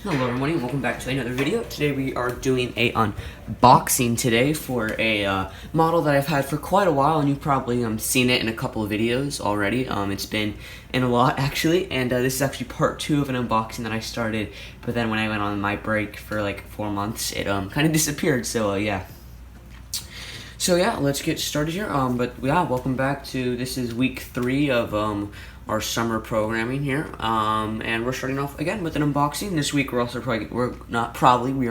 Hello everybody, welcome back to another video. Today we are doing a unboxing today for a model that I've had for quite a while, and you've probably seen it in a couple of videos already. It's been in a lot actually, and this is actually part 2 of an unboxing that I started, but then when I went on my break for like 4 months, it kind of disappeared, so yeah. So yeah, let's get started here. But yeah, welcome back to, this is week 3 of our summer programming here, and we're starting off again with an unboxing. This week we are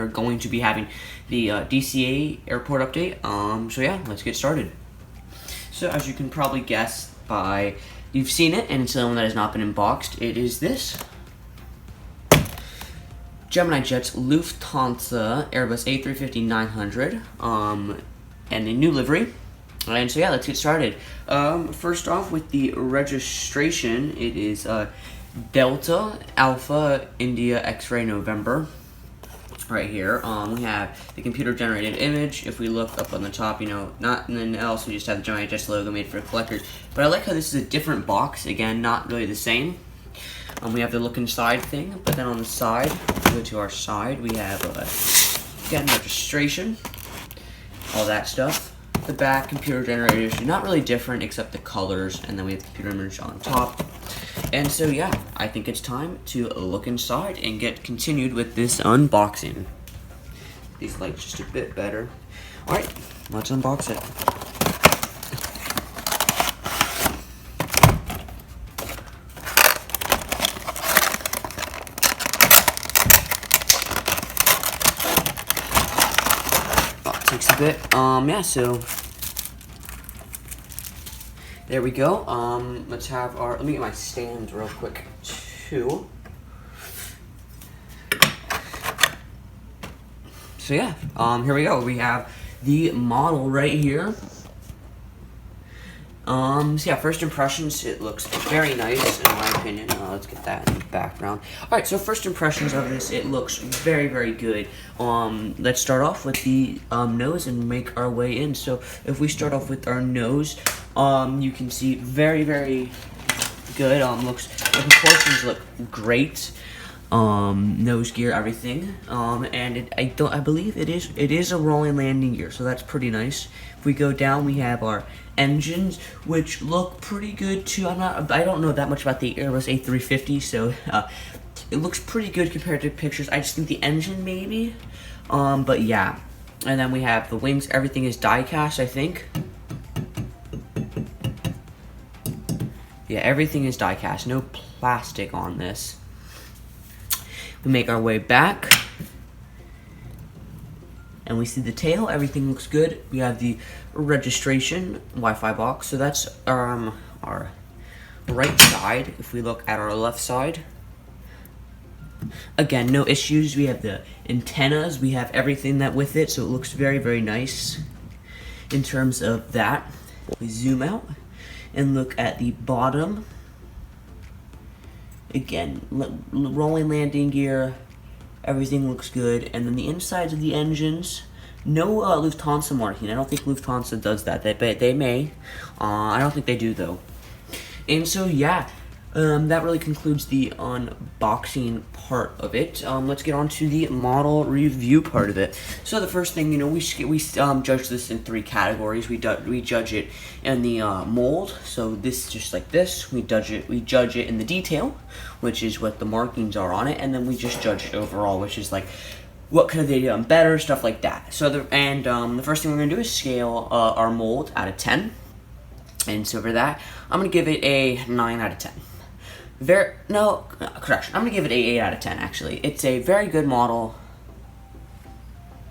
going to be having the DCA airport update. So yeah, let's get started. So as you can probably guess by, you've seen it, and it's the one that has not been unboxed. It is this Gemini Jet's Lufthansa Airbus A350-900, and a new livery. And so yeah, let's get started. First off with the registration, it is Delta Alpha India X-Ray November. Right here, we have the computer-generated image. If we look up on the top, nothing else. We just have the Gemini Jets logo made for collectors. But I like how this is a different box. Again, not really the same. We have the look inside thing, but then on the side, go to our side, we have again registration, all that stuff. The back, computer generated, not really different except the colors, and then we have the computer image on top. And so yeah, I think it's time to look inside and get continued with this unboxing. These lights just a bit better. Alright, let's unbox it. Takes a bit. Yeah, so there we go. Let's have our, let me get my stand real quick too. So yeah, here we go. We have the model right here. So yeah, first impressions, it looks very nice in my opinion. Let's get that in the background. Alright, so first impressions of this, it looks very, very good. Let's start off with the nose and make our way in. So if we start off with our nose, you can see very, very good. The proportions look great. Nose gear, everything. And I believe it is a rolling landing gear, so that's pretty nice. If we go down, we have our engines, which look pretty good too. I don't know that much about the Airbus A350, so it looks pretty good compared to pictures. I just think the engine maybe, but yeah. And then we have the wings. Everything is die cast, I think. Yeah, everything is die cast. No plastic on this. We make our way back, and we see the tail. Everything looks good. We have the registration Wi-Fi box. So that's our right side. If we look at our left side, again, no issues. We have the antennas. We have everything that with it, so it looks very, very nice in terms of that. We zoom out and look at the bottom. Again, rolling landing gear, everything looks good. And then the insides of the engines, no Lufthansa marking. I don't think Lufthansa does that. They may. I don't think they do though. And so yeah, that really concludes the unboxing part of it. Let's get on to the model review part of it. So the first thing, we judge this in 3 categories. We judge it in the mold, so this just like this. We judge it in the detail, which is what the markings are on it, and then we just judge it overall, which is like what could they done better, stuff like that. So the first thing we're gonna do is scale our mold out of 10, and so for that, I'm gonna give it a 9 out of 10. Correction. I'm gonna give it a 8 out of 10. Actually, it's a very good model.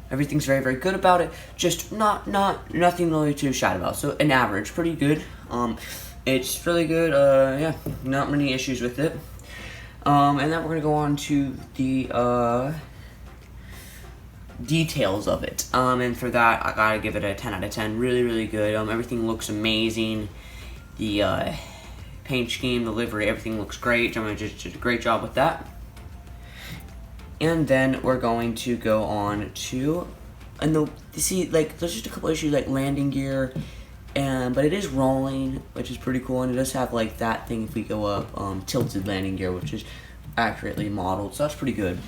Everything's very, very good about it. Just nothing really too shy about. So an average, pretty good. It's really good. Yeah, not many issues with it. And then we're gonna go on to the details of it. And for that, I gotta give it a 10 out of 10. Really, really good. Everything looks amazing. The paint scheme, the livery, everything looks great. Gemini just did a great job with that. And then we're going to go on to, you see, like, there's just a couple issues, like landing gear, but it is rolling, which is pretty cool, and it does have, like, that thing if we go up, tilted landing gear, which is accurately modeled, so that's pretty good.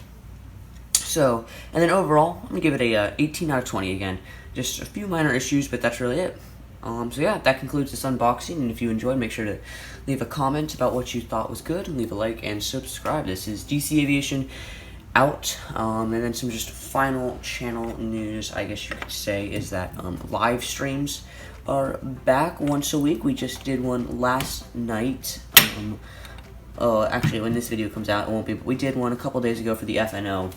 So, and then overall, I'm gonna give it a 18 out of 20 again. Just a few minor issues, but that's really it. So yeah, that concludes this unboxing, and if you enjoyed, make sure to leave a comment about what you thought was good, and leave a like and subscribe. This is DC Aviation out, and then some just final channel news, I guess you could say, is that live streams are back once a week. We just did one last night. Actually, when this video comes out, it won't be, but we did one a couple days ago for the FNO.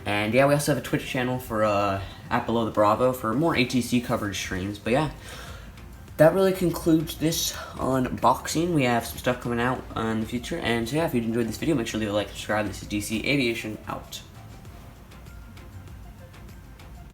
And yeah, we also have a Twitch channel for at Below the Bravo for more ATC coverage streams. But yeah, that really concludes this unboxing. We have some stuff coming out in the future. And so yeah, if you enjoyed this video, make sure to leave a like, subscribe. This is DC Aviation out.